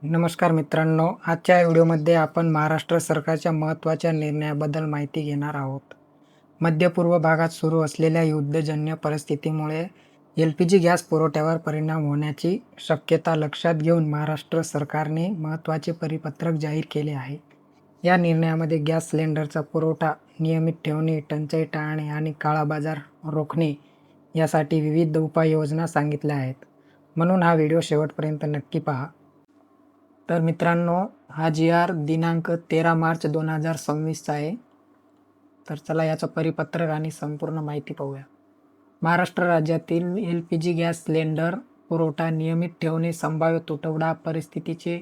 नमस्कार मित्रांनो, आजच्या व्हिडिओमध्ये आपण महाराष्ट्र सरकारच्या महत्त्वाच्या निर्णयाबद्दल माहिती घेणार आहोत. मध्य पूर्व भागात सुरू असलेल्या युद्धजन्य परिस्थितीमुळे LPG गॅस पुरवठ्यावर परिणाम होण्याची शक्यता लक्षात घेऊन महाराष्ट्र सरकारने महत्त्वाचे परिपत्रक जाहीर केले आहे. या निर्णयामध्ये गॅस सिलेंडरचा पुरवठा नियमित ठेवणे, टंचाई टाळणे आणि काळाबाजार रोखणे यासाठी विविध उपाययोजना सांगितल्या आहेत. म्हणून हा व्हिडिओ शेवटपर्यंत नक्की पहा. तर मित्रांनो, हा जी.आर. दिनांक 13 मार्च 2026 आहे. तर चला याचं परिपत्रक आणि संपूर्ण माहिती पाहूया. महाराष्ट्र राज्यातील LPG गॅस सिलेंडर पुरवठा नियमित ठेवणे, संभाव्य तुटवडा परिस्थितीचे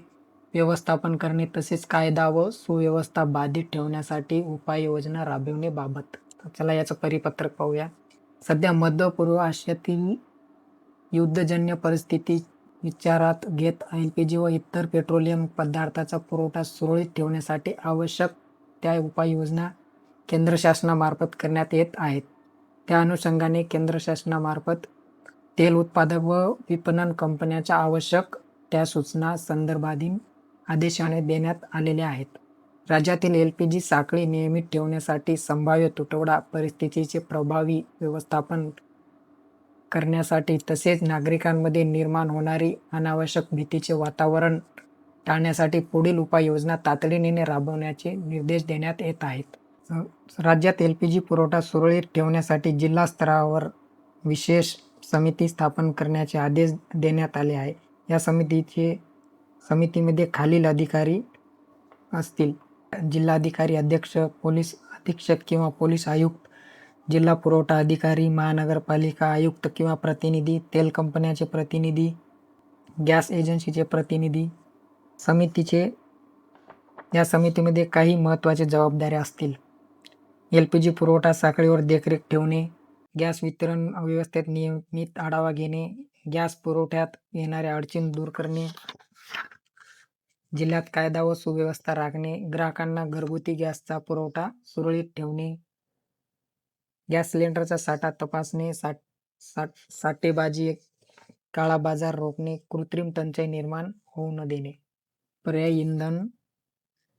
व्यवस्थापन करणे तसेच कायदा व सुव्यवस्था बाधित ठेवण्यासाठी उपाययोजना राबविण्याबाबत. तर चला याचं परिपत्रक पाहूया. सध्या मध्य पूर्व आशियातील युद्धजन्य परिस्थिती विचारात घेत LPG व इतर पेट्रोलियम पदार्थाचा पुरवठा सुरळीत ठेवण्यासाठी आवश्यक त्या उपाययोजना केंद्र शासनामार्फत करण्यात येत आहेत. त्या अनुषंगाने केंद्र शासनामार्फत तेल उत्पादक व विपणन कंपन्यांच्या आवश्यक त्या सूचना संदर्भाधीन आदेशाने देण्यात आलेल्या आहेत. राज्यातील LPG साखळी नियमित ठेवण्यासाठी संभाव्य तुटवडा परिस्थितीचे प्रभावी व्यवस्थापन करण्यासाठी तसेच नागरिकांमध्ये निर्माण होणारी अनावश्यक भीतीचे वातावरण टाळण्यासाठी पुढील उपाययोजना तातडीने राबवण्याचे निर्देश देण्यात येत आहेत. राज्यात LPG पुरवठा सुरळीत ठेवण्यासाठी जिल्हा स्तरावर विशेष समिती स्थापन करण्याचे आदेश देण्यात आले आहे. या समितीमध्ये खालील अधिकारी असतील: जिल्हाधिकारी, अध्यक्ष, पोलीस अधीक्षक किंवा पोलीस आयुक्त, जिल्हा पुरवठा अधिकारी, महानगरपालिका आयुक्त किंवा प्रतिनिधी, तेल कंपन्याचे प्रतिनिधी, गॅस एजन्सीचे प्रतिनिधी. या समितीमध्ये काही महत्त्वाच्या जबाबदाऱ्या असतील: LPG पुरवठा साखळीवर देखरेख ठेवणे, गॅस वितरण व्यवस्थेत नियमित आढावा घेणे, गॅस पुरवठ्यात येणाऱ्या अडचणी दूर करणे, जिल्ह्यात कायदा व सुव्यवस्था राखणे, ग्राहकांना घरगुती गॅसचा पुरवठा सुरळीत ठेवणे, गॅस सिलेंडरचा साठा तपासणे, साठेबाजी, काळा बाजार रोखणे, कृत्रिम टंचाई निर्माण होऊ न देणे. पर्यायी इंधन: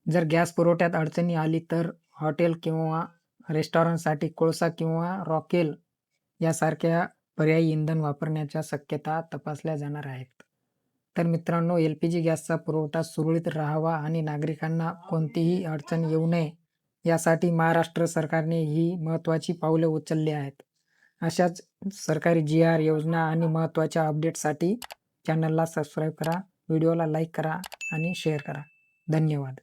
जर गॅस पुरवठ्यात अडचणी आली तर हॉटेल किंवा रेस्टॉरंटसाठी कोळसा किंवा रॉकेल यासारख्या पर्यायी इंधन वापरण्याच्या शक्यता तपासल्या जाणार आहेत. तर मित्रांनो, LPG गॅसचा पुरवठा सुरळीत राहावा आणि नागरिकांना कोणतीही अडचण येऊ नये यासाठी महाराष्ट्र सरकारने ही महत्त्वाची पावले उचलली आहेत. अशाच सरकारी जी.आर. योजना आणि महत्त्वाच्या अपडेटसाठी चॅनलला सबस्क्राईब करा, व्हिडिओला लाईक करा आणि शेअर करा. धन्यवाद.